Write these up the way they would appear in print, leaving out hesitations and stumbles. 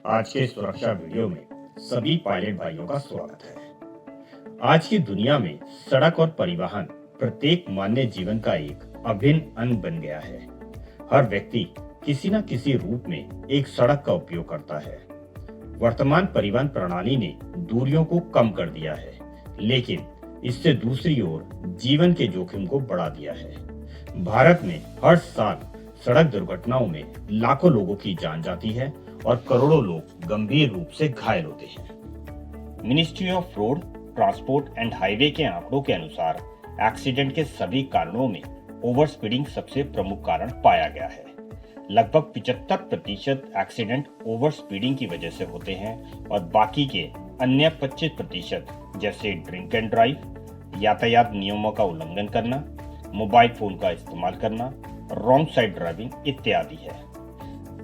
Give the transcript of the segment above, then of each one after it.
आज के सुरक्षा वीडियो में सभी पायलट भाइयों का स्वागत है। आज की दुनिया में सड़क और परिवहन प्रत्येक मानव जीवन का एक अभिन्न अंग बन गया है। हर व्यक्ति किसी न किसी रूप में एक सड़क का उपयोग करता है। वर्तमान परिवहन प्रणाली ने दूरियों को कम कर दिया है, लेकिन इससे दूसरी ओर जीवन के जोखिम को बढ़ा दिया है। भारत में हर साल सड़क दुर्घटनाओं में लाखों लोगों की जान जाती है और करोड़ों लोग गंभीर रूप से घायल होते हैं। Ministry of road transport and highway के आंकड़ों के अनुसार एक्सीडेंट के सभी कारणों में ओवर स्पीडिंग सबसे प्रमुख कारण पाया गया है। लगभग 75% एक्सीडेंट ओवर स्पीडिंग की वजह से होते हैं और बाकी के अन्य 25% जैसे ड्रिंक एंड ड्राइव, यातायात नियमों का उल्लंघन करना, मोबाइल फोन का इस्तेमाल करना, रॉन्ग साइड ड्राइविंग इत्यादि है।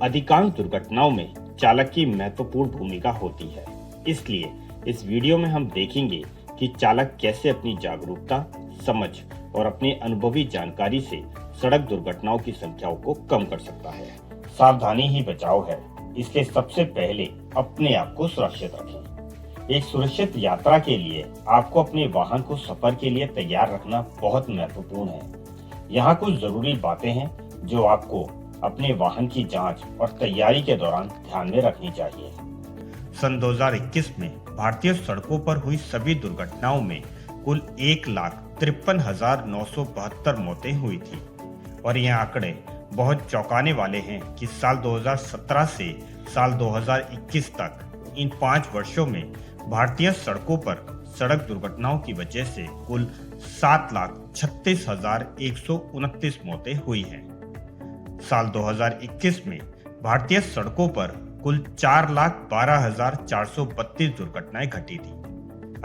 अधिकांश दुर्घटनाओं में चालक की महत्वपूर्ण भूमिका होती है। इसलिए इस वीडियो में हम देखेंगे कि चालक कैसे अपनी जागरूकता, समझ और अपनी अनुभवी जानकारी से सड़क दुर्घटनाओं की संख्याओं को कम कर सकता है। सावधानी ही बचाव है, इसलिए सबसे पहले अपने आप को सुरक्षित रखें। एक सुरक्षित यात्रा के लिए आपको अपने वाहन को सफर के लिए तैयार रखना बहुत महत्वपूर्ण है। यहाँ कुछ जरूरी बातें हैं जो आपको अपने वाहन की जांच और तैयारी के दौरान ध्यान में रखनी चाहिए। सन 2021 में भारतीय सड़कों पर हुई सभी दुर्घटनाओं में कुल 1,53,972 मौतें हुई थी और ये आंकड़े बहुत चौंकाने वाले हैं कि साल 2017 से साल 2021 तक इन 5 वर्षों में भारतीय सड़कों पर सड़क दुर्घटनाओं की वजह से कुल 7,36,129 मौतें हुई हैं। साल 2021 में भारतीय सड़कों पर कुल 4,12,432 दुर्घटनाएं घटी थी।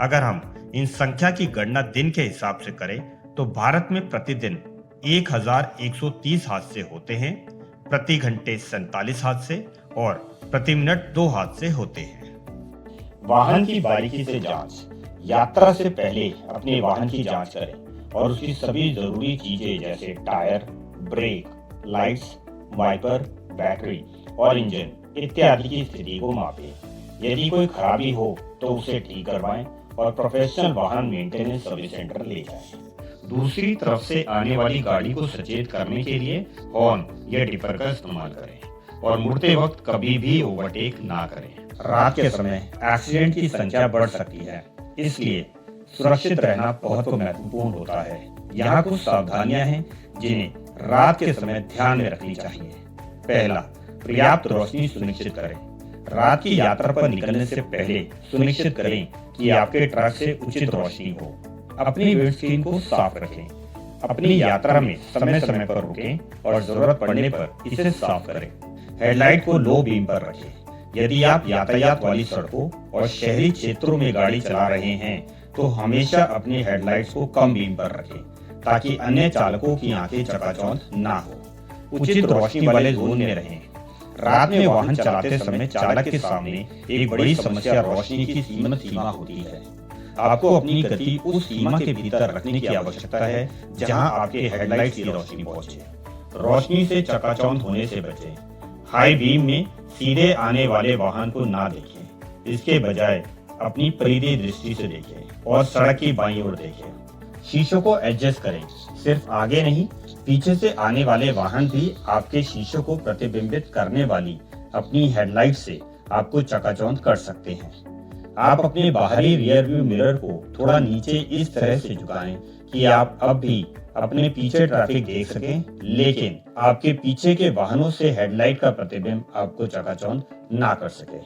अगर हम इन संख्या की गणना दिन के हिसाब से करें तो भारत में प्रतिदिन 1,130 हादसे होते हैं, प्रति घंटे 47 हादसे और प्रति मिनट 2 हादसे होते हैं। वाहन की बारीकी से जांच। यात्रा से पहले अपने वाहन की जांच करें और उसकी सभी जरूरी चीजें जैसे tyre, brake, lights, wiper, battery और इंजन इत्यादि की स्थिति को मापें। यदि कोई खराबी हो तो उसे ठीक करवाएं और प्रोफेशनल वाहन मेंटेनेंस सर्विस सेंटर ले जाएं। दूसरी तरफ से आने वाली गाड़ी को सचेत करने के लिए हॉर्न या डिपर का इस्तेमाल करें और मुड़ते वक्त कभी भी ओवरटेक ना करें। रात के समय एक्सीडेंट की संख्या बढ़ सकती है, इसलिए सुरक्षित रहना बहुत महत्वपूर्ण होता है। यहाँ कुछ सावधानियां हैं जिन्हें रात के समय ध्यान में रखनी चाहिए। पहला, पर्याप्त रोशनी सुनिश्चित करें। रात की यात्रा पर निकलने से पहले सुनिश्चित करें कि आपके ट्रक से उचित रोशनी हो। अपनी विंडस्क्रीन को साफ रखें। अपनी यात्रा में समय समय पर रुकें और जरूरत पड़ने पर इसे साफ करें। हेडलाइट को लो बीम पर रखें। यदि आप यातायात वाली सड़कों और शहरी क्षेत्रों में गाड़ी चला रहे हैं तो हमेशा अपने हेडलाइट्स को कम बीम पर रखें ताकि अन्य चालकों की आंखें चकाचौंध ना हो। उचित रोशनी वाले जोन में रहें। रात में वाहन चलाते समय चालक के सामने एक बड़ी समस्या रोशनी की सीमित सीमा होती है। आपको अपनी गति उस सीमा के भीतर रखने की आवश्यकता है जहां आपके हेडलाइट्स की रोशनी पहुंचे। रोशनी से चकाचौंध होने से बचें। हाई बीम में सीधे आने वाले वाहन को ना देखें, इसके बजाय अपनी परिधि दृष्टि से देखें और सड़क की बाईं ओर देखें। शीशों को एडजस्ट करें। सिर्फ आगे नहीं, पीछे से आने वाले वाहन भी आपके शीशों को प्रतिबिंबित करने वाली अपनी हेडलाइट से आपको चकाचौंध कर सकते हैं। आप अपने बाहरी रियर व्यू मिरर को थोड़ा नीचे इस तरह से झुकाएं कि आप अब भी अपने पीछे ट्रैफिक देख सकें, लेकिन आपके पीछे के वाहनों से हेडलाइट का प्रतिबिंब आपको चकाचौंध ना कर सके।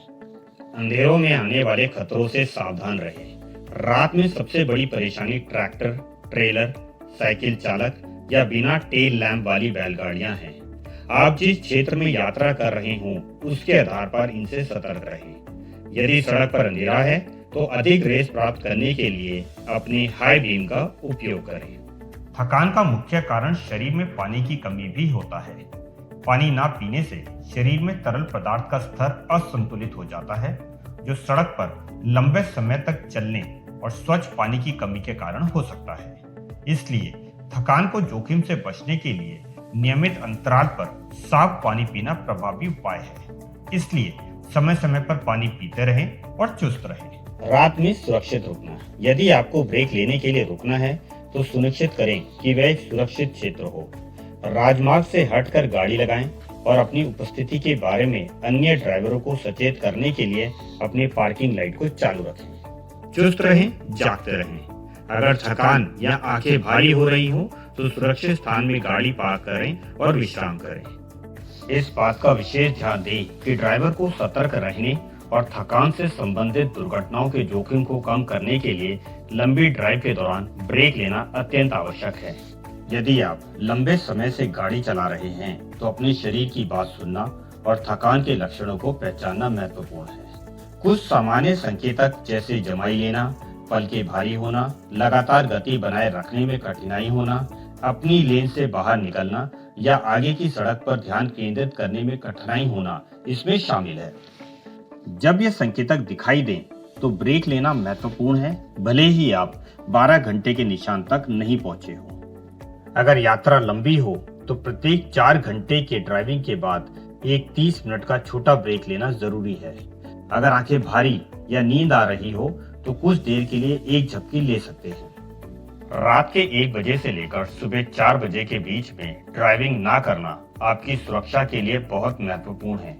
अंधेरों में आने वाले खतरों से सावधान रहें। रात में सबसे बड़ी परेशानी ट्रैक्टर, ट्रेलर, साइकिल चालक या बिना टेल लैंप वाली बैलगाड़ियां हैं। आप जिस क्षेत्र में यात्रा कर रहे हों उसके आधार पर इनसे सतर्क रहें। यदि सड़क पर अंधेरा है तो अधिक रेस प्राप्त करने के लिए अपने हाई बीम का उपयोग करें। थकान का मुख्य कारण शरीर में पानी की कमी भी होता है। पानी ना पीने से शरीर में तरल पदार्थ का स्तर असंतुलित हो जाता है, जो सड़क पर लंबे समय तक चलने और स्वच्छ पानी की कमी के कारण हो सकता है। इसलिए थकान को जोखिम से बचने के लिए नियमित अंतराल पर साफ पानी पीना प्रभावी उपाय है। इसलिए समय समय पर पानी पीते रहें और चुस्त रहें। रात में सुरक्षित रुकना। यदि आपको ब्रेक लेने के लिए रुकना है तो सुनिश्चित करें कि वह एक सुरक्षित क्षेत्र हो। राजमार्ग से हटकर गाड़ी लगाएं और अपनी उपस्थिति के बारे में अन्य ड्राइवरों को सचेत करने के लिए अपनी पार्किंग लाइट को चालू रखें। चुस्त रहें, जागते रहें। अगर थकान या आंखें भारी हो रही हो तो सुरक्षित स्थान में गाड़ी पार्क करें और विश्राम करें। इस बात का विशेष ध्यान दें कि ड्राइवर को सतर्क रहने और थकान से संबंधित दुर्घटनाओं के जोखिम को कम करने के लिए लंबी ड्राइव के दौरान ब्रेक लेना अत्यंत आवश्यक है। यदि आप लंबे समय से गाड़ी चला रहे हैं तो अपने शरीर की बात सुनना और थकान के लक्षणों को पहचानना महत्वपूर्ण है। कुछ सामान्य संकेतक जैसे जमाई लेना, पलकें भारी होना, लगातार गति बनाए रखने में कठिनाई होना, अपनी लेन से बाहर निकलना या आगे की सड़क पर ध्यान केंद्रित करने में कठिनाई होना इसमें शामिल है। जब ये संकेतक दिखाई दें तो ब्रेक लेना महत्वपूर्ण है, भले ही आप 12 घंटे के निशान तक नहीं पहुंचे हो। अगर यात्रा लंबी हो तो प्रत्येक 4 घंटे के ड्राइविंग के बाद एक 30 मिनट का छोटा ब्रेक लेना जरूरी है। अगर आंखें भारी या नींद आ रही हो तो कुछ देर के लिए एक झपकी ले सकते हैं। रात के 1 बजे से लेकर सुबह 4 बजे के बीच में ड्राइविंग ना करना आपकी सुरक्षा के लिए बहुत महत्वपूर्ण है,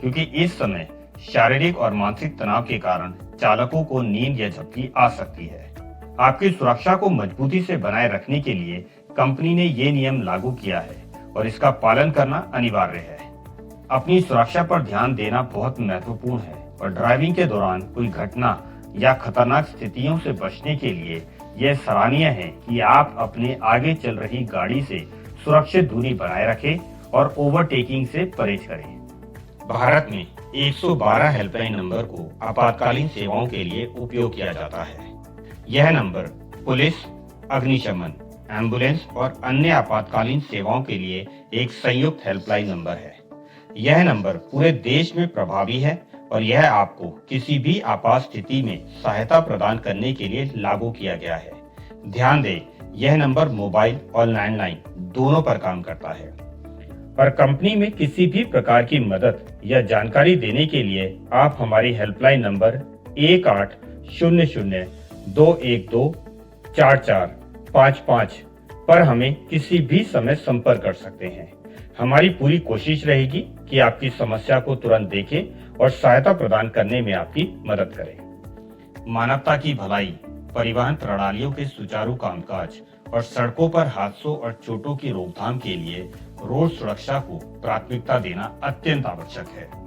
क्योंकि इस समय शारीरिक और मानसिक तनाव के कारण चालकों को नींद या झपकी आ सकती है। आपकी सुरक्षा को मजबूती से बनाए रखने के लिए कंपनी ने ये नियम लागू किया है और इसका पालन करना अनिवार्य है। अपनी सुरक्षा पर ध्यान देना बहुत महत्वपूर्ण है और ड्राइविंग के दौरान कोई घटना या खतरनाक स्थितियों से बचने के लिए यह सराहनीय है कि आप अपने आगे चल रही गाड़ी से सुरक्षित दूरी बनाए रखें और ओवरटेकिंग से परहेज करें। भारत में 112 हेल्पलाइन नंबर को आपातकालीन सेवाओं के लिए उपयोग किया जाता है। यह नंबर पुलिस, अग्निशमन, एम्बुलेंस और अन्य आपातकालीन सेवाओं के लिए एक संयुक्त हेल्पलाइन नंबर है। यह नंबर पूरे देश में प्रभावी है और यह आपको किसी भी आपात स्थिति में सहायता प्रदान करने के लिए लागू किया गया है। ध्यान दें, यह नंबर मोबाइल और लैंडलाइन दोनों पर काम करता है। और कंपनी में किसी भी प्रकार की मदद या जानकारी देने के लिए आप हमारी हेल्पलाइन नंबर 1800-212-4455 पर हमें किसी भी समय संपर्क कर सकते हैं। हमारी पूरी कोशिश रहेगी कि आपकी समस्या को तुरंत देखें और सहायता प्रदान करने में आपकी मदद करें। मानवता की भलाई, परिवहन प्रणालियों के सुचारू कामकाज और सड़कों पर हादसों और चोटों की रोकथाम के लिए रोड सुरक्षा को प्राथमिकता देना अत्यंत आवश्यक है।